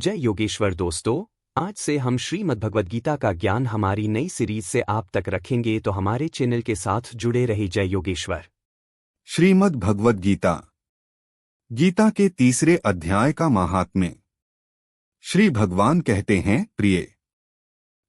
जय योगेश्वर दोस्तों, आज से हम श्रीमद्भगवद्गीता का ज्ञान हमारी नई सीरीज से आप तक रखेंगे, तो हमारे चैनल के साथ जुड़े रहिए। जय योगेश्वर। श्रीमद् भगवद गीता गीता के तीसरे अध्याय का महात्म्य। श्री भगवान कहते हैं, प्रिय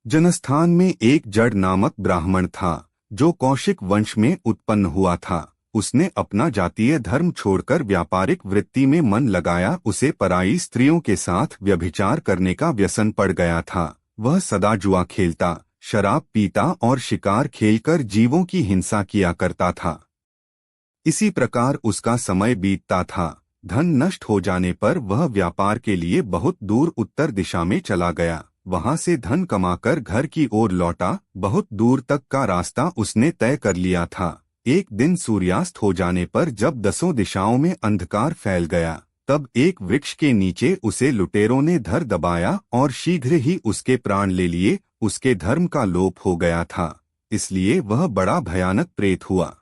जनस्थान में एक जड़ नामक ब्राह्मण था जो कौशिक वंश में उत्पन्न हुआ था। उसने अपना जातीय धर्म छोड़कर व्यापारिक वृत्ति में मन लगाया। उसे पराई स्त्रियों के साथ व्यभिचार करने का व्यसन पड़ गया था। वह सदा जुआ खेलता, शराब पीता और शिकार खेलकर जीवों की हिंसा किया करता था। इसी प्रकार उसका समय बीतता था। धन नष्ट हो जाने पर वह व्यापार के लिए बहुत दूर उत्तर दिशा में चला गया। वहां से धन कमाकर घर की ओर लौटा। बहुत दूर तक का रास्ता उसने तय कर लिया था। एक दिन सूर्यास्त हो जाने पर जब दसों दिशाओं में अंधकार फैल गया, तब एक वृक्ष के नीचे उसे लुटेरों ने धर दबाया और शीघ्र ही उसके प्राण ले लिए। उसके धर्म का लोप हो गया था, इसलिए वह बड़ा भयानक प्रेत हुआ।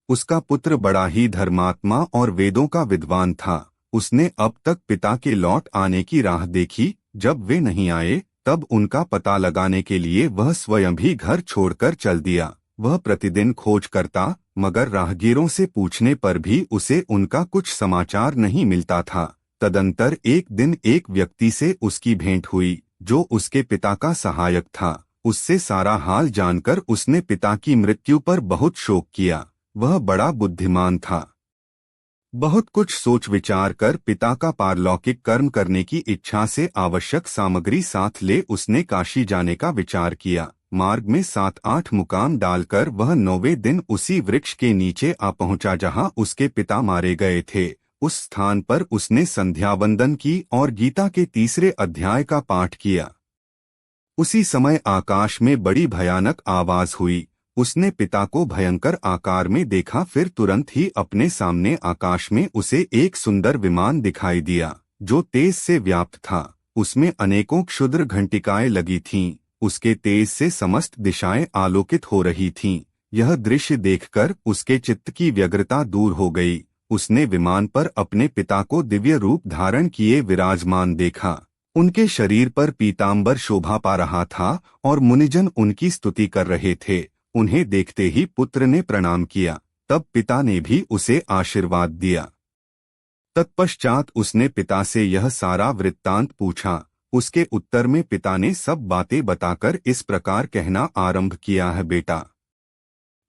उसका पुत्र बड़ा ही धर्मात्मा और वेदों का विद्वान था। उसने अब तक पिता के लौट आने की राह देखी। जब वे नहीं आए, तब उनका पता लगाने के लिए वह स्वयं भी घर छोड़कर चल दिया। वह प्रतिदिन खोज करता, मगर राहगीरों से पूछने पर भी उसे उनका कुछ समाचार नहीं मिलता था। तदंतर एक दिन एक व्यक्ति से उसकी भेंट हुई जो उसके पिता का सहायक था। उससे सारा हाल जानकर उसने पिता की मृत्यु पर बहुत शोक किया। वह बड़ा बुद्धिमान था। बहुत कुछ सोच विचार कर पिता का पारलौकिक कर्म करने की इच्छा से आवश्यक सामग्री साथ ले उसने काशी जाने का विचार किया। मार्ग में 7-8 मुकाम डालकर वह 9वें दिन उसी वृक्ष के नीचे आ पहुंचा जहां उसके पिता मारे गए थे। उस स्थान पर उसने संध्या वंदन की और गीता के तीसरे अध्याय का पाठ किया। उसी समय आकाश में बड़ी भयानक आवाज हुई। उसने पिता को भयंकर आकार में देखा। फिर तुरंत ही अपने सामने आकाश में उसे एक सुंदर विमान दिखाई दिया जो तेज से व्याप्त था। उसमें अनेकों क्षुद्र घंटिकाएं लगी थीं। उसके तेज से समस्त दिशाएं आलोकित हो रही थीं। यह दृश्य देखकर उसके चित्त की व्यग्रता दूर हो गई। उसने विमान पर अपने पिता को दिव्य रूप धारण किए विराजमान देखा। उनके शरीर पर पीतांबर शोभा पा रहा था और मुनिजन उनकी स्तुति कर रहे थे। उन्हें देखते ही पुत्र ने प्रणाम किया। तब पिता ने भी उसे आशीर्वाद दिया। तत्पश्चात उसने पिता से यह सारा वृत्तांत पूछा। उसके उत्तर में पिता ने सब बातें बताकर इस प्रकार कहना आरंभ किया है, बेटा,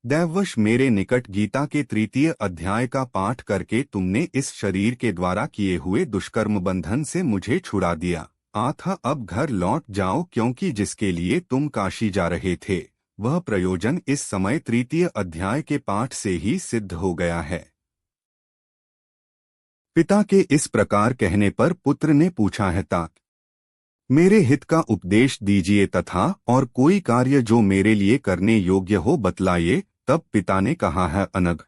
दैववश मेरे निकट गीता के तृतीय अध्याय का पाठ करके तुमने इस शरीर के द्वारा किए हुए दुष्कर्म बंधन से मुझे छुड़ा दिया। अतः अब घर लौट जाओ, क्योंकि जिसके लिए तुम काशी जा रहे थे वह प्रयोजन इस समय तृतीय अध्याय के पाठ से ही सिद्ध हो गया है। पिता के इस प्रकार कहने पर पुत्र ने पूछा है, तात, मेरे हित का उपदेश दीजिए तथा और कोई कार्य जो मेरे लिए करने योग्य हो बतलाइए। तब पिता ने कहा है, अनग,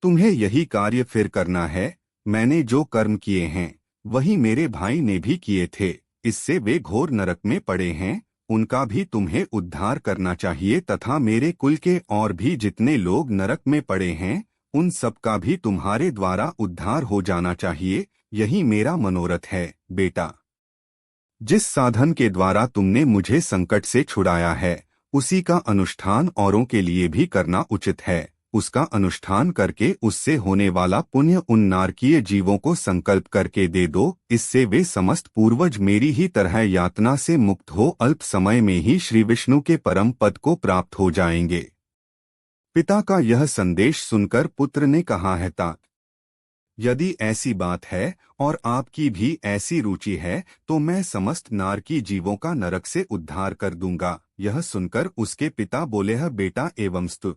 तुम्हें यही कार्य फिर करना है। मैंने जो कर्म किए हैं वही मेरे भाई ने भी किए थे। इससे वे घोर नरक में पड़े हैं। उनका भी तुम्हें उद्धार करना चाहिए तथा मेरे कुल के और भी जितने लोग नरक में पड़े हैं उन सब का भी तुम्हारे द्वारा उद्धार हो जाना चाहिए। यही मेरा मनोरथ है, बेटा। जिस साधन के द्वारा तुमने मुझे संकट से छुड़ाया है उसी का अनुष्ठान औरों के लिए भी करना उचित है। उसका अनुष्ठान करके उससे होने वाला पुण्य उन नारकीय जीवों को संकल्प करके दे दो। इससे वे समस्त पूर्वज मेरी ही तरह यातना से मुक्त हो अल्प समय में ही श्री विष्णु के परम पद को प्राप्त हो जाएंगे। पिता का यह संदेश सुनकर पुत्र ने कहा है, तात, यदि ऐसी बात है और आपकी भी ऐसी रुचि है तो मैं समस्त नारकी जीवों का नरक से उद्धार कर दूंगा। यह सुनकर उसके पिता बोले है, बेटा एवंस्तु,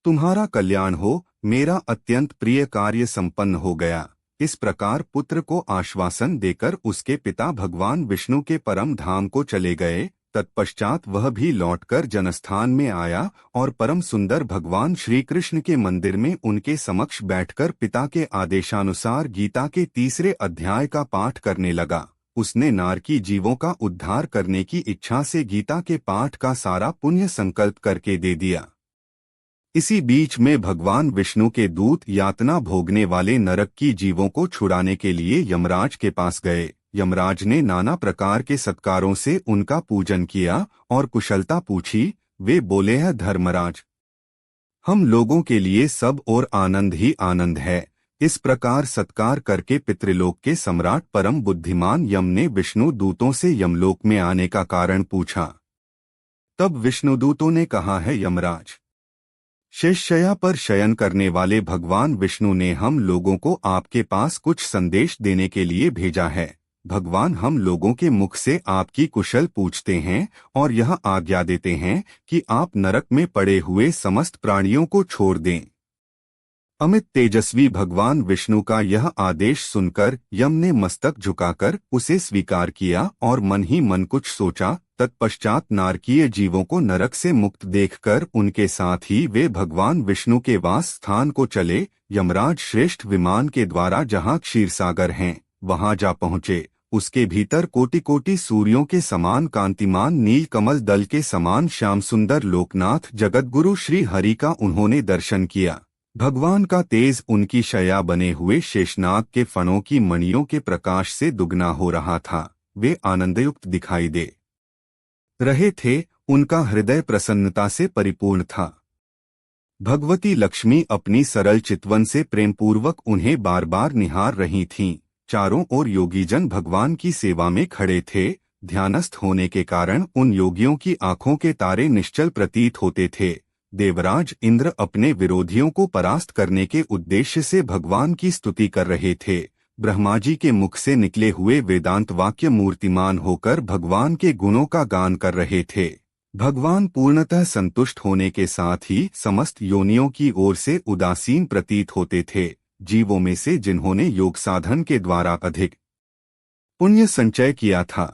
तुम्हारा कल्याण हो। मेरा अत्यंत प्रिय कार्य संपन्न हो गया। इस प्रकार पुत्र को आश्वासन देकर उसके पिता भगवान विष्णु के परम धाम को चले गए। तत्पश्चात वह भी लौटकर जनस्थान में आया और परम सुंदर भगवान श्री कृष्ण के मंदिर में उनके समक्ष बैठकर पिता के आदेशानुसार गीता के तीसरे अध्याय का पाठ करने लगा। उसने नारकी जीवों का उद्धार करने की इच्छा से गीता के पाठ का सारा पुण्य संकल्प करके दे दिया। इसी बीच में भगवान विष्णु के दूत यातना भोगने वाले नरक की जीवों को छुड़ाने के लिए यमराज के पास गए। यमराज ने नाना प्रकार के सत्कारों से उनका पूजन किया और कुशलता पूछी। वे बोले, है धर्मराज, हम लोगों के लिए सब और आनंद ही आनंद है। इस प्रकार सत्कार करके पितृलोक के सम्राट परम बुद्धिमान यम ने विष्णु दूतों से यमलोक में आने का कारण पूछा। तब विष्णुदूतों ने कहा, है यमराज, शेषशय्या पर शयन करने वाले भगवान विष्णु ने हम लोगों को आपके पास कुछ संदेश देने के लिए भेजा है। भगवान हम लोगों के मुख से आपकी कुशल पूछते हैं और यह आज्ञा देते हैं कि आप नरक में पड़े हुए समस्त प्राणियों को छोड़ दें। अमित तेजस्वी भगवान विष्णु का यह आदेश सुनकर यम ने मस्तक झुकाकर उसे स्वीकार किया और मन ही मन कुछ सोचा। तत्पश्चात नारकीय जीवों को नरक से मुक्त देखकर उनके साथ ही वे भगवान विष्णु के वास स्थान को चले। यमराज श्रेष्ठ विमान के द्वारा जहाँ क्षीरसागर हैं वहाँ जा पहुँचे। उसके भीतर कोटि कोटि सूर्यों के समान कांतिमान नील कमल दल के समान श्याम सुंदर लोकनाथ जगतगुरु श्री हरि का उन्होंने दर्शन किया। भगवान का तेज उनकी शया बने हुए शेषनाग के फणों की मणियों के प्रकाश से दुगना हो रहा था। वे आनंदयुक्त दिखाई दे रहे थे। उनका हृदय प्रसन्नता से परिपूर्ण था। भगवती लक्ष्मी अपनी सरल चितवन से प्रेमपूर्वक उन्हें बार बार निहार रही थीं। चारों ओर योगीजन भगवान की सेवा में खड़े थे। ध्यानस्थ होने के कारण उन योगियों की आंखों के तारे निश्चल प्रतीत होते थे। देवराज इंद्र अपने विरोधियों को परास्त करने के उद्देश्य से भगवान की स्तुति कर रहे थे। ब्रह्मा जी के मुख से निकले हुए वेदांत वाक्य मूर्तिमान होकर भगवान के गुणों का गान कर रहे थे। भगवान पूर्णतः संतुष्ट होने के साथ ही समस्त योनियों की ओर से उदासीन प्रतीत होते थे। जीवों में से जिन्होंने योग साधन के द्वारा अधिक पुण्य संचय किया था,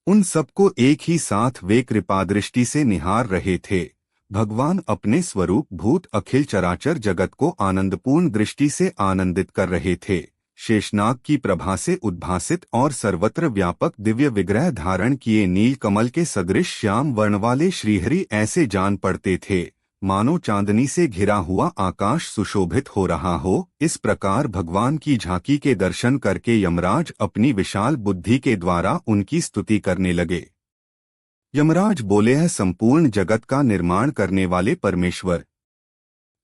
उन सबको एक ही साथ वे कृपादृष्टि से निहार रहे थे। भगवान अपने स्वरूप भूत अखिल चराचर जगत को आनंदपूर्ण दृष्टि से आनंदित कर रहे थे। शेषनाग की प्रभा से उद्भासित और सर्वत्र व्यापक दिव्य विग्रह धारण किए नील कमल के सदृश श्याम वर्ण वाले श्रीहरि ऐसे जान पड़ते थे मानो चांदनी से घिरा हुआ आकाश सुशोभित हो रहा हो। इस प्रकार भगवान की झांकी के दर्शन करके यमराज अपनी विशाल बुद्धि के द्वारा उनकी स्तुति करने लगे। यमराज बोले, है संपूर्ण जगत का निर्माण करने वाले परमेश्वर,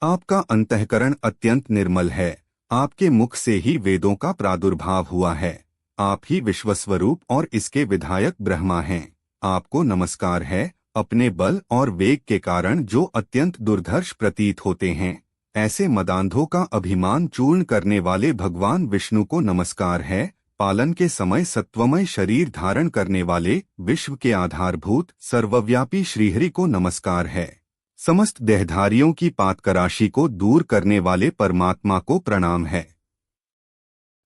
आपका अंतःकरण अत्यंत निर्मल है। आपके मुख से ही वेदों का प्रादुर्भाव हुआ है। आप ही विश्वस्वरूप और इसके विधायक ब्रह्मा हैं। आपको नमस्कार है। अपने बल और वेग के कारण जो अत्यंत दुर्धर्ष प्रतीत होते हैं, ऐसे मदांधों का अभिमान चूर्ण करने वाले भगवान विष्णु को नमस्कार है। पालन के समय सत्वमय शरीर धारण करने वाले विश्व के आधारभूत सर्वव्यापी श्रीहरि को नमस्कार है। समस्त देहधारियों की पातकराशी को दूर करने वाले परमात्मा को प्रणाम है।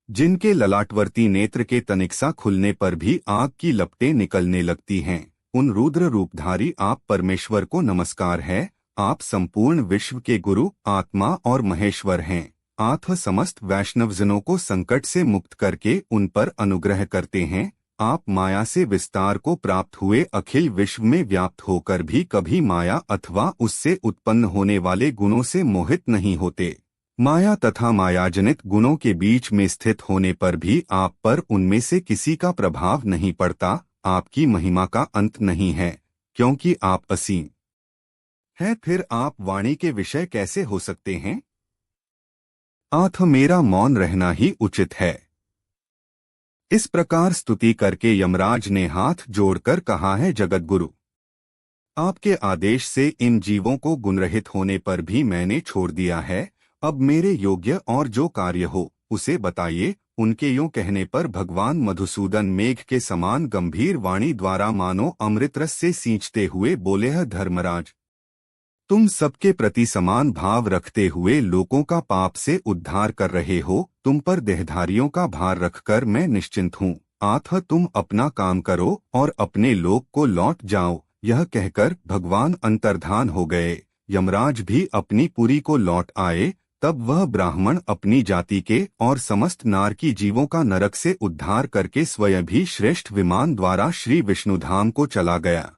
जिनके ललाटवर्ती नेत्र के तनिकसा खुलने पर भी आग की लपटें निकलने लगती हैं, उन रुद्र रूपधारी आप परमेश्वर को नमस्कार है। आप संपूर्ण विश्व के गुरु, आत्मा और महेश्वर हैं। आप समस्त वैष्णवजनों को संकट से मुक्त करके उन पर अनुग्रह करते हैं। आप माया से विस्तार को प्राप्त हुए अखिल विश्व में व्याप्त होकर भी कभी माया अथवा उससे उत्पन्न होने वाले गुणों से मोहित नहीं होते। माया तथा मायाजनित गुणों के बीच में स्थित होने पर भी आप पर उनमें से किसी का प्रभाव नहीं पड़ता। आपकी महिमा का अंत नहीं है, क्योंकि आप असीम हैं। फिर आप वाणी के विषय कैसे हो सकते हैं? आथ मेरा मौन रहना ही उचित है। इस प्रकार स्तुति करके यमराज ने हाथ जोड़कर कहा है, जगतगुरु, आपके आदेश से इन जीवों को गुणरहित होने पर भी मैंने छोड़ दिया है। अब मेरे योग्य और जो कार्य हो उसे बताइए। उनके यूं कहने पर भगवान मधुसूदन मेघ के समान गंभीर वाणी द्वारा मानो अमृतरस से सींचते हुए बोले, है धर्मराज, तुम सबके प्रति समान भाव रखते हुए लोगों का पाप से उद्धार कर रहे हो। तुम पर देहधारियों का भार रखकर मैं निश्चिंत हूँ। आथ तुम अपना काम करो और अपने लोक को लौट जाओ। यह कहकर भगवान अंतर्धान हो गए। यमराज भी अपनी पुरी को लौट आए। तब वह ब्राह्मण अपनी जाति के और समस्त नारकी जीवों का नरक से उद्धार करके स्वयं भी श्रेष्ठ विमान द्वारा श्री विष्णुधाम को चला गया।